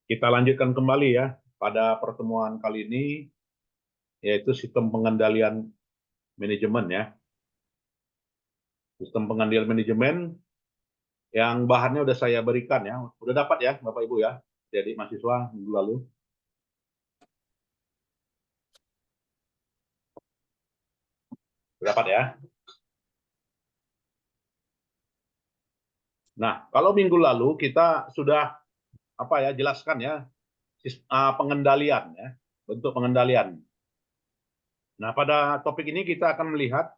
Kita lanjutkan kembali ya pada pertemuan kali ini, yaitu sistem pengendalian manajemen ya. Sistem pengendalian manajemen yang bahannya udah saya berikan ya. Udah dapat ya Bapak Ibu ya, jadi mahasiswa minggu lalu. Udah dapat ya. Nah, kalau minggu lalu kita sudah jelaskan ya pengendalian ya, bentuk pengendalian. Nah, pada topik ini kita akan melihat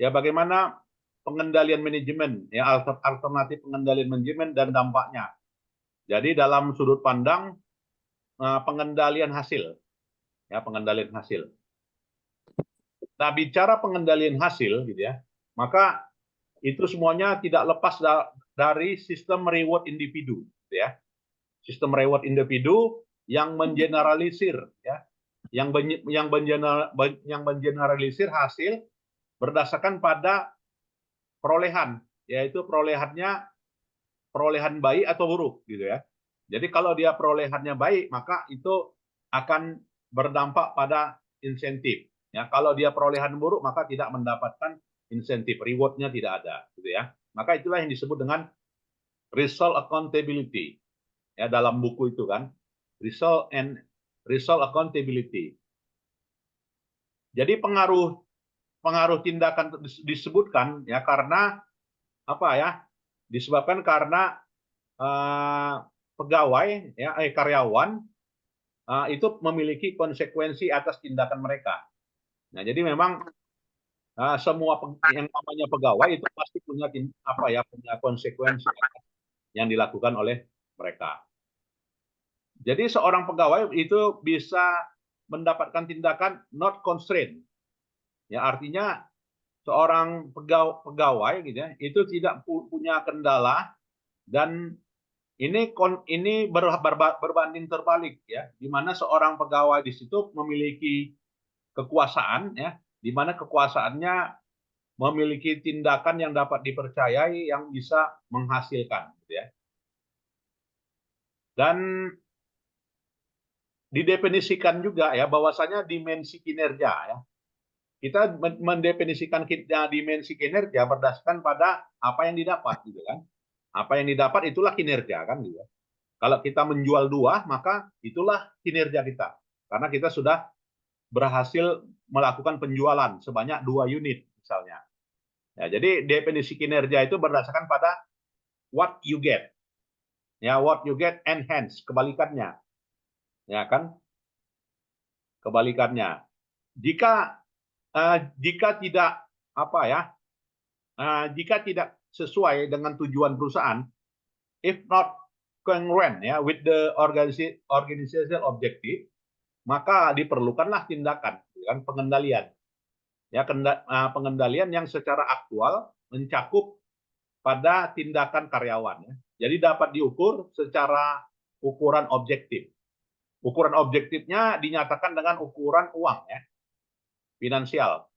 ya bagaimana pengendalian manajemen ya, alternatif pengendalian manajemen dan dampaknya. Jadi dalam sudut pandang pengendalian hasil ya, pengendalian hasil. Nah, bicara pengendalian hasil gitu ya, maka itu semuanya tidak lepas dari sistem reward individu gitu ya. Sistem reward individu yang mengeneralisir ya, yang mengeneralisir hasil berdasarkan pada perolehan, yaitu perolehan baik atau buruk gitu ya. Jadi kalau dia perolehannya baik, maka itu akan berdampak pada insentif. Ya, kalau dia perolehan buruk, maka tidak mendapatkan insentif, rewardnya tidak ada, gitu ya. Maka itulah yang disebut dengan result accountability. Ya, dalam buku itu kan, result accountability. Jadi pengaruh tindakan disebutkan ya karena apa ya? Disebabkan karena pegawai ya karyawan itu memiliki konsekuensi atas tindakan mereka. Nah, jadi memang semua yang namanya pegawai itu pasti punya punya konsekuensi yang dilakukan oleh mereka. Jadi seorang pegawai itu bisa mendapatkan tindakan not constraint. Ya, artinya seorang pegawai gitu ya, itu tidak punya kendala dan ini berbanding terbalik ya, di mana seorang pegawai di situ memiliki kekuasaan ya, di mana kekuasaannya memiliki tindakan yang dapat dipercayai yang bisa menghasilkan gitu ya. Dan didefinisikan juga ya bahwasanya dimensi kinerja ya. Kita mendefinisikan dimensi kinerja berdasarkan pada apa yang didapat gitu kan. Apa yang didapat itulah kinerja kan gitu. Kalau kita menjual 2, maka itulah kinerja kita. Karena kita sudah berhasil melakukan penjualan sebanyak 2 unit misalnya. Ya, jadi definisi kinerja itu berdasarkan pada what you get. Ya, what you get enhance, kebalikannya. Ya kan? Kebalikannya. Jika tidak jika tidak sesuai dengan tujuan perusahaan, if not congruent ya with the organizational objective, maka diperlukanlah tindakan kan, pengendalian ya, pengendalian yang secara aktual mencakup pada tindakan karyawan ya. Jadi dapat diukur secara ukuran objektif. Ukuran objektifnya dinyatakan dengan ukuran uang ya, finansial.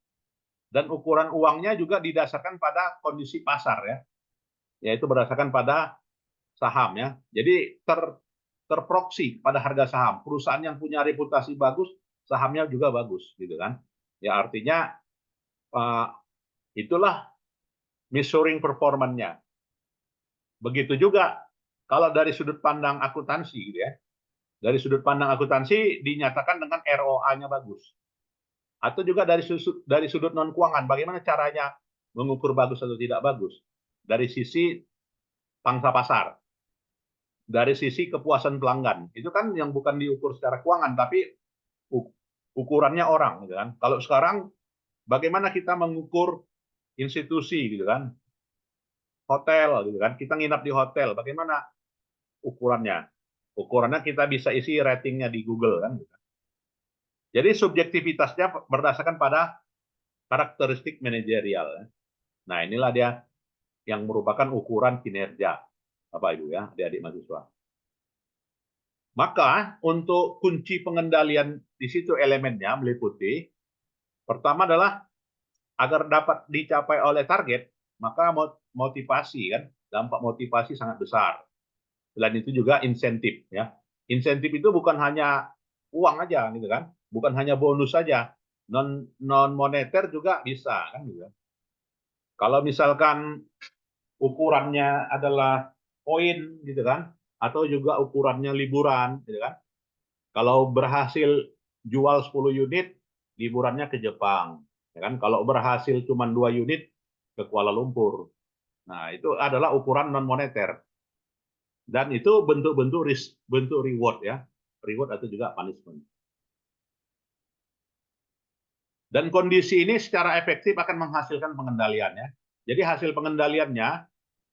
Dan ukuran uangnya juga didasarkan pada kondisi pasar ya, yaitu berdasarkan pada saham ya. Jadi terproksi pada harga saham. Perusahaan yang punya reputasi bagus, sahamnya juga bagus gitu kan. Ya artinya itulah measuring performanya. Begitu juga kalau dari sudut pandang akuntansi gitu ya. Dari sudut pandang akuntansi dinyatakan dengan ROA-nya bagus. Atau juga dari sudut non keuangan, bagaimana caranya mengukur bagus atau tidak bagus? Dari sisi pangsa pasar, dari sisi kepuasan pelanggan, itu kan yang bukan diukur secara keuangan, tapi ukurannya orang, gitu kan? Kalau sekarang, bagaimana kita mengukur institusi, gitu kan? Hotel, gitu kan? Kita nginap di hotel, bagaimana ukurannya? Ukurannya kita bisa isi ratingnya di Google, kan? Jadi subjektivitasnya berdasarkan pada karakteristik manajerial. Nah, inilah dia yang merupakan ukuran kinerja, Bapak Ibu ya, adik-adik mahasiswa. Maka untuk kunci pengendalian di situ elemennya meliputi pertama adalah agar dapat dicapai oleh target, maka motivasi kan, dampak motivasi sangat besar Selain itu juga insentif ya. Insentif itu bukan hanya uang aja gitu kan, bukan hanya bonus saja, non moneter juga bisa kan gitu. Kalau misalkan ukurannya adalah poin gitu kan, atau juga ukurannya liburan gitu kan. Kalau berhasil jual 10 unit, liburannya ke Jepang, ya kan? Kalau berhasil cuma 2 unit ke Kuala Lumpur. Nah, itu adalah ukuran non moneter. Dan itu bentuk-bentuk bentuk reward ya, reward atau juga punishment. Dan kondisi ini secara efektif akan menghasilkan pengendaliannya. Jadi hasil pengendaliannya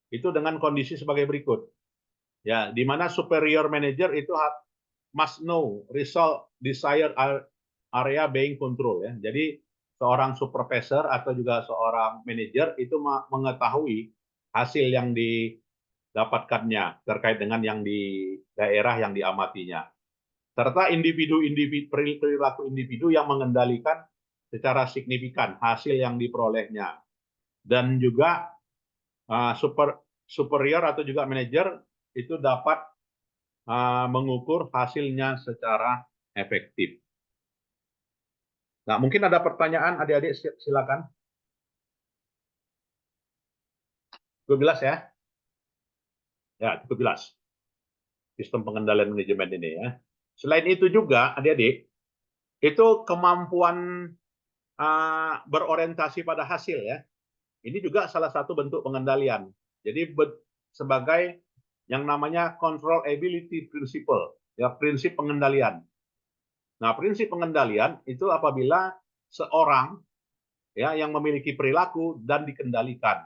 itu dengan kondisi sebagai berikut. Ya, di mana superior manager itu must know result desired area being control ya. Jadi seorang supervisor atau juga seorang manager itu mengetahui hasil yang didapatkannya terkait dengan yang di daerah yang diamatinya. Serta individu-individu perilaku individu yang mengendalikan secara signifikan hasil yang diperolehnya. Dan juga superior atau juga manajer itu dapat mengukur hasilnya secara efektif. Nah, mungkin ada pertanyaan adik-adik, silakan. 12 ya? Ya, cukup jelas. Sistem pengendalian manajemen ini ya. Selain itu juga adik-adik, itu kemampuan berorientasi pada hasil ya. Ini juga salah satu bentuk pengendalian. Jadi sebagai yang namanya control ability principle, ya prinsip pengendalian. Nah, prinsip pengendalian itu apabila seorang ya yang memiliki perilaku dan dikendalikan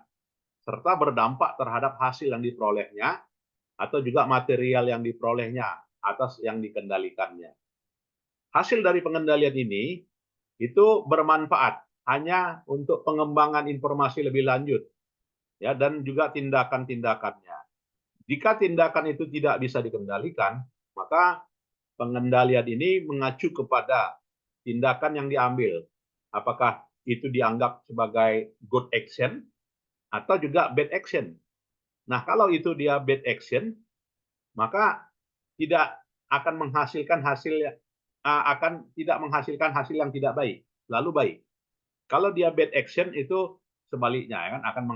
serta berdampak terhadap hasil yang diperolehnya atau juga material yang diperolehnya atas yang dikendalikannya. Hasil dari pengendalian ini itu bermanfaat hanya untuk pengembangan informasi lebih lanjut ya dan juga tindakan-tindakannya. Jika tindakan itu tidak bisa dikendalikan, maka pengendalian ini mengacu kepada tindakan yang diambil. Apakah itu dianggap sebagai good action atau juga bad action. Nah, kalau itu dia bad action, maka tidak akan menghasilkan hasil yang tidak baik, lalu baik. Kalau dia bad action itu sebaliknya ya kan akan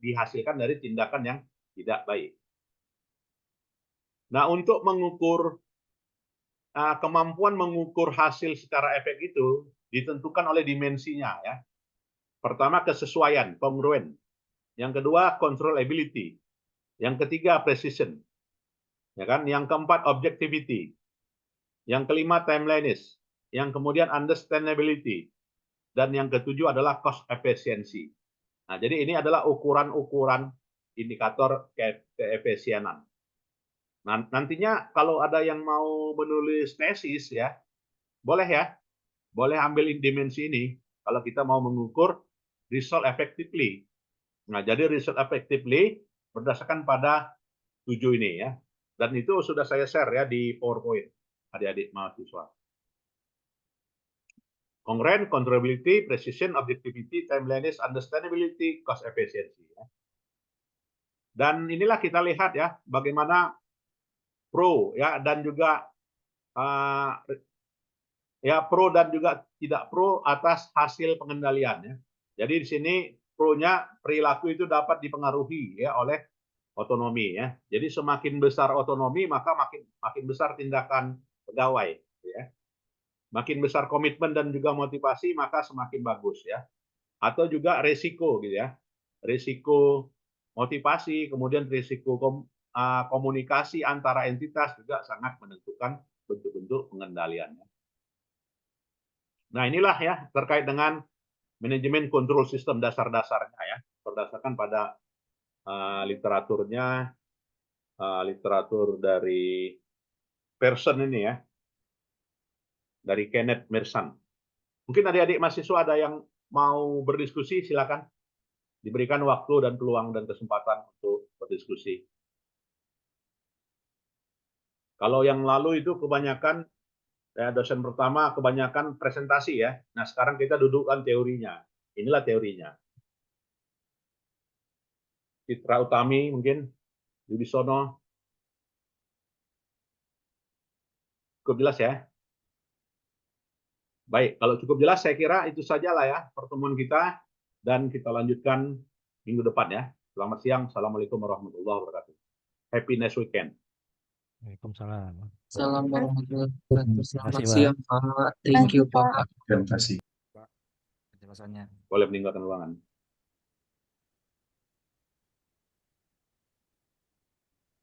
dihasilkan dari tindakan yang tidak baik. Nah, untuk mengukur kemampuan mengukur hasil secara efek itu ditentukan oleh dimensinya ya. Pertama kesesuaian, kongruen. Yang kedua controllability. Yang ketiga precision. Ya kan? Yang keempat objectivity. Yang kelima timeliness. Yang kemudian understandability. Dan yang ketujuh adalah cost efficiency. Nah, jadi ini adalah ukuran-ukuran indikator keefisienan. Nah, nantinya kalau ada yang mau menulis tesis ya, boleh ya, boleh ambil dimensi ini kalau kita mau mengukur result effectively. Nah, jadi result effectively berdasarkan pada 7 ini ya. Dan itu sudah saya share ya di PowerPoint, adik-adik mahasiswa. Congruent, controllability, precision, objectivity, timeliness, understandability, cost efficiency. Ya. Dan inilah kita lihat ya bagaimana pro ya dan juga ya pro dan juga tidak pro atas hasil pengendalian ya. Jadi di sini pro-nya perilaku itu dapat dipengaruhi ya oleh otonomi ya. Jadi semakin besar otonomi maka makin besar tindakan pegawai ya. Makin besar komitmen dan juga motivasi maka semakin bagus ya. Atau juga resiko gitu ya. Risiko motivasi, kemudian risiko komunikasi antara entitas juga sangat menentukan bentuk-bentuk pengendaliannya. Nah, inilah ya terkait dengan manajemen kontrol sistem dasar-dasarnya ya, berdasarkan pada literaturnya, literatur dari Pearson ini ya, dari Kenneth Merson. Mungkin adik-adik mahasiswa ada yang mau berdiskusi, silakan. Diberikan waktu dan peluang dan kesempatan untuk berdiskusi. Kalau yang lalu itu kebanyakan ya, dosen pertama kebanyakan presentasi ya. Nah, sekarang kita dudukkan teorinya. Inilah teorinya. Citra Utami mungkin, Wibisono. Cukup jelas ya? Baik, kalau cukup jelas saya kira itu sajalah ya pertemuan kita dan kita lanjutkan minggu depan ya. Selamat siang. Assalamualaikum warahmatullahi wabarakatuh. Happy next weekend. Waalaikumsalam. Salam warahmatullahi wabarakatuh. Terima Selamat kasih, Pak. siang, Pak. Thank you, Pak. Terima kasih. Penjelasannya. Boleh meninggalkan ruangan.